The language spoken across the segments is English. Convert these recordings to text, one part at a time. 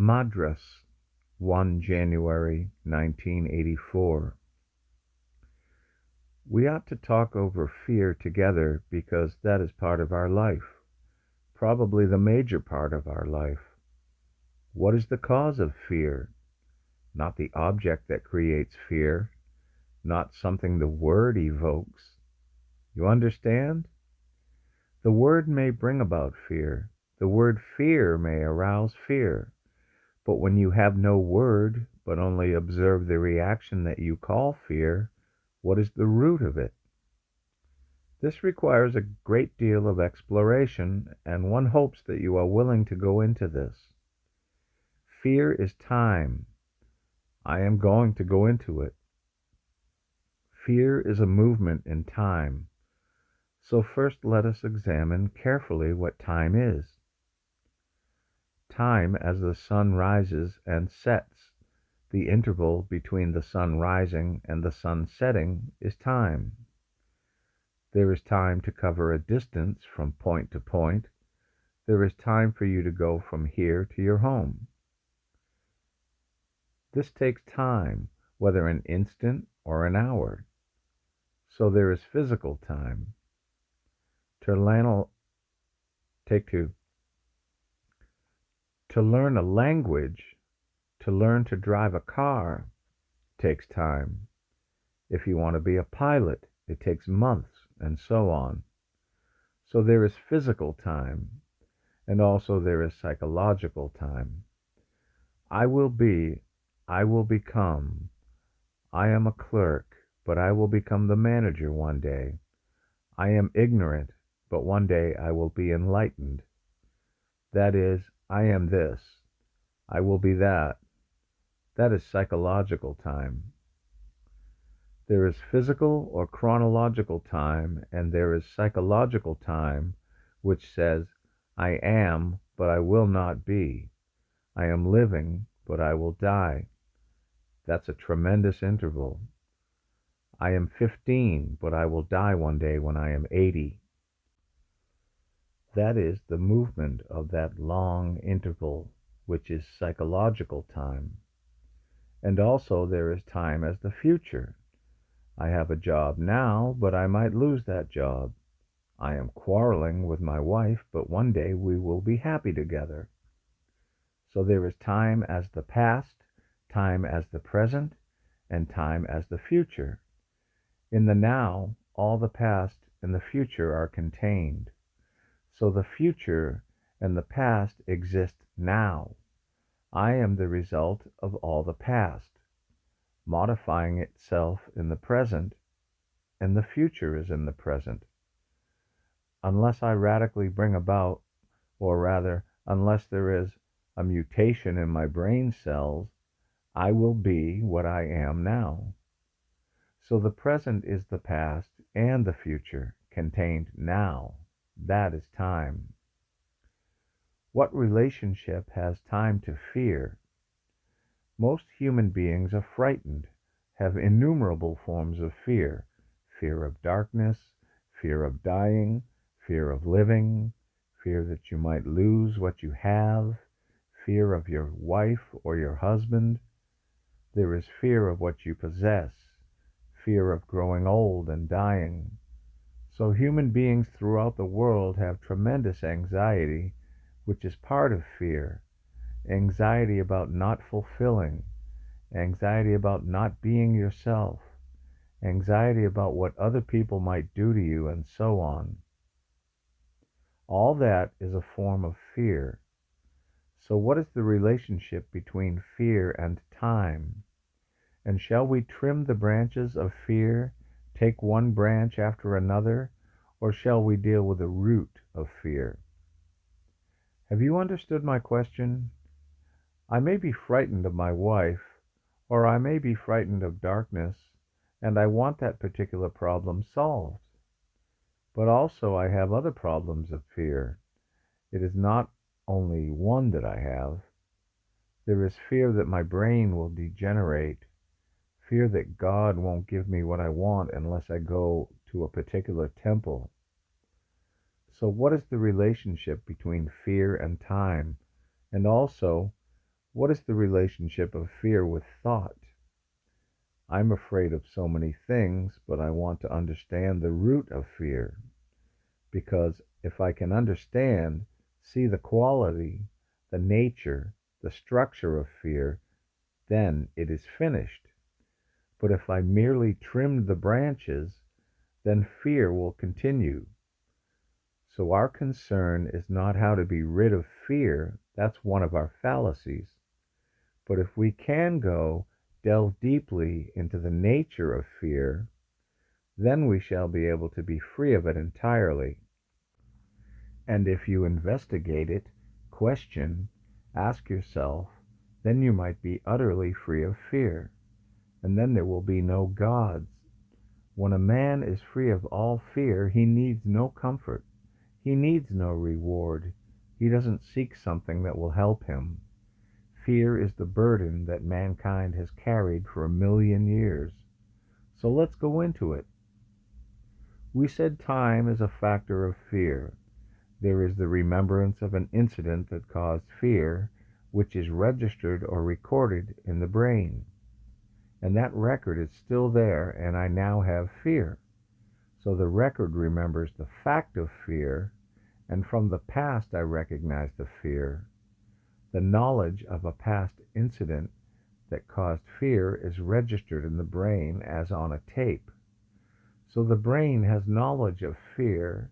Madras, 1 January 1984. We ought to talk over fear together because that is part of our life, probably the major part of our life. What is the cause of fear? Not the object that creates fear, not something the word evokes. You understand? The word may bring about fear. The word fear may arouse fear. But when you have no word, but only observe the reaction that you call fear, what is the root of it? This requires a great deal of exploration, and one hopes that you are willing to go into this. Fear is time. I am going to go into it. Fear is a movement in time. So first let us examine carefully what time is. Time as the sun rises and sets, the interval between the sun rising and the sun setting, is time. There is time to cover a distance from point to point. There is time for you to go from here to your home. This takes time, whether an instant or an hour. So there is physical time. Take two. To learn a language, to learn to drive a car, takes time. If you want to be a pilot, it takes months, and so on. So there is physical time, and also there is psychological time. I will be, I will become. I am a clerk, but I will become the manager one day. I am ignorant, but one day I will be enlightened. That is, I am this. I will be that. That is psychological time. There is physical or chronological time, and there is psychological time, which says, I am, but I will not be. I am living, but I will die. That's a tremendous interval. I am 15, but I will die one day when I am 80. That is the movement of that long interval, which is psychological time. And also there is time as the future. I have a job now, but I might lose that job. I am quarreling with my wife, but one day we will be happy together. So there is time as the past, time as the present, and time as the future. In the now, all the past and the future are contained. So the future and the past exist now. I am the result of all the past, modifying itself in the present, and the future is in the present. Unless I radically bring about, or rather, unless there is a mutation in my brain cells, I will be what I am now. So the present is the past and the future contained now. That is time. What relationship has time to fear? Most human beings are frightened, have innumerable forms of fear. Fear of darkness, fear of dying, fear of living, fear that you might lose what you have, fear of your wife or your husband. There is fear of what you possess, fear of growing old and dying. So human beings throughout the world have tremendous anxiety, which is part of fear. Anxiety about not fulfilling, anxiety about not being yourself, anxiety about what other people might do to you, and so on. All that is a form of fear. So what is the relationship between fear and time? And shall we trim the branches of fear, take one branch after another, or shall we deal with the root of fear? Have you understood my question? I may be frightened of my wife, or I may be frightened of darkness, and I want that particular problem solved. But also I have other problems of fear. It is not only one that I have. There is fear that my brain will degenerate, fear that God won't give me what I want unless I go to a particular temple. So what is the relationship between fear and time? And also, What is the relationship of fear with thought? I'm afraid of so many things, but I want to understand the root of fear, because if I can understand, see the quality, the nature, the structure of fear, then it is finished. But if I merely trimmed the branches, then fear will continue. So our concern is not how to be rid of fear, that's one of our fallacies. But if we can delve deeply into the nature of fear, then we shall be able to be free of it entirely. And if you investigate it, question, ask yourself, then you might be utterly free of fear. And then there will be no gods. When a man is free of all fear, he needs no comfort. He needs no reward. He doesn't seek something that will help him. Fear is the burden that mankind has carried for 1,000,000 years. So let's go into it. We said time is a factor of fear. There is the remembrance of an incident that caused fear, which is registered or recorded in the brain. And that record is still there, and I now have fear. So the record remembers the fact of fear, and from the past I recognize the fear. The knowledge of a past incident that caused fear is registered in the brain as on a tape. So the brain has knowledge of fear,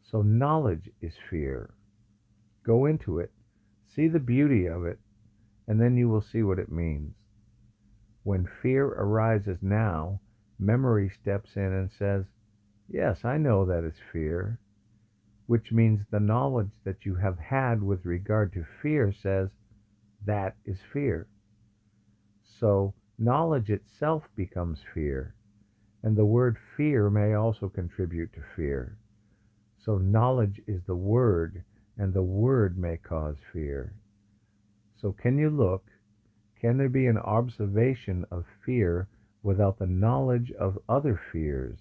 so knowledge is fear. Go into it, see the beauty of it, and then you will see what it means. When fear arises now, memory steps in and says, yes, I know that is fear, which means the knowledge that you have had with regard to fear says, that is fear. So knowledge itself becomes fear, and the word fear may also contribute to fear. So knowledge is the word, and the word may cause fear. So can you look? Can there be an observation of fear without the knowledge of other fears,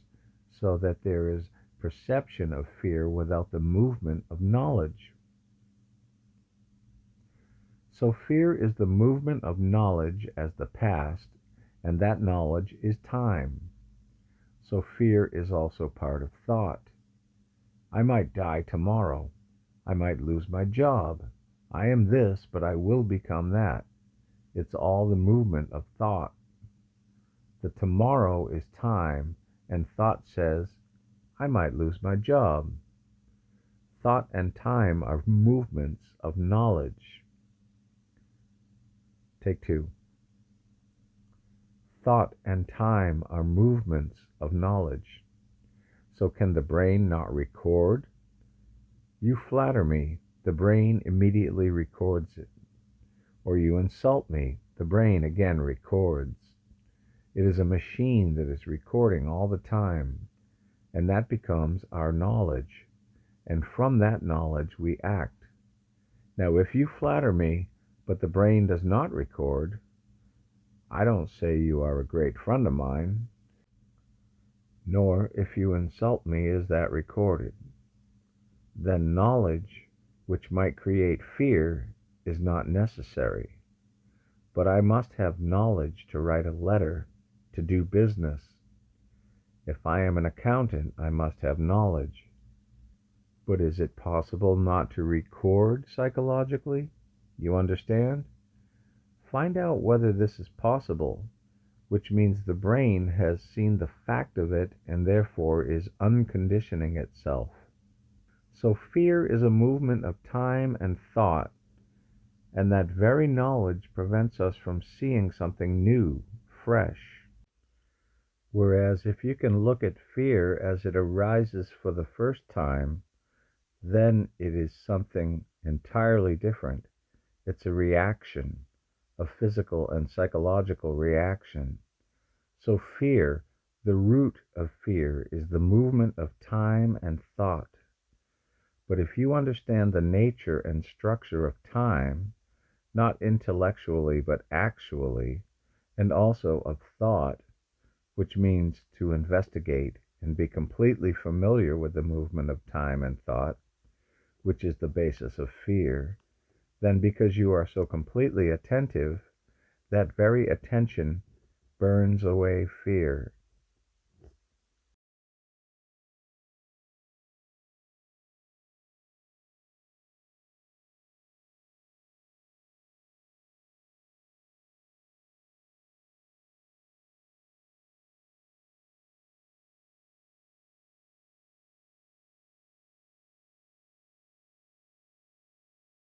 so that there is perception of fear without the movement of knowledge? So fear is the movement of knowledge as the past, and that knowledge is time. So fear is also part of thought. I might die tomorrow. I might lose my job. I am this, but I will become that. It's all the movement of thought. The tomorrow is time, and thought says, I might lose my job. Thought and time are movements of knowledge. Take two. Thought and time are movements of knowledge. So can the brain not record? You flatter me, the brain immediately records it. Or you insult me, the brain again records. It is a machine that is recording all the time, and that becomes our knowledge. And from that knowledge we act. Now if you flatter me, but the brain does not record, I don't say you are a great friend of mine, nor if you insult me is that recorded. Then knowledge, which might create fear, is not necessary. But I must have knowledge to write a letter, to do business. If I am an accountant, I must have knowledge. But is it possible not to record psychologically? You understand? Find out whether this is possible, which means the brain has seen the fact of it and therefore is unconditioning itself. So fear is a movement of time and thought, and that very knowledge prevents us from seeing something new, fresh. Whereas if you can look at fear as it arises for the first time, then it is something entirely different. It's a reaction, a physical and psychological reaction. So fear, the root of fear, is the movement of time and thought. But if you understand the nature and structure of time, not intellectually but actually, and also of thought, which means to investigate and be completely familiar with the movement of time and thought, which is the basis of fear, then because you are so completely attentive, that very attention burns away fear.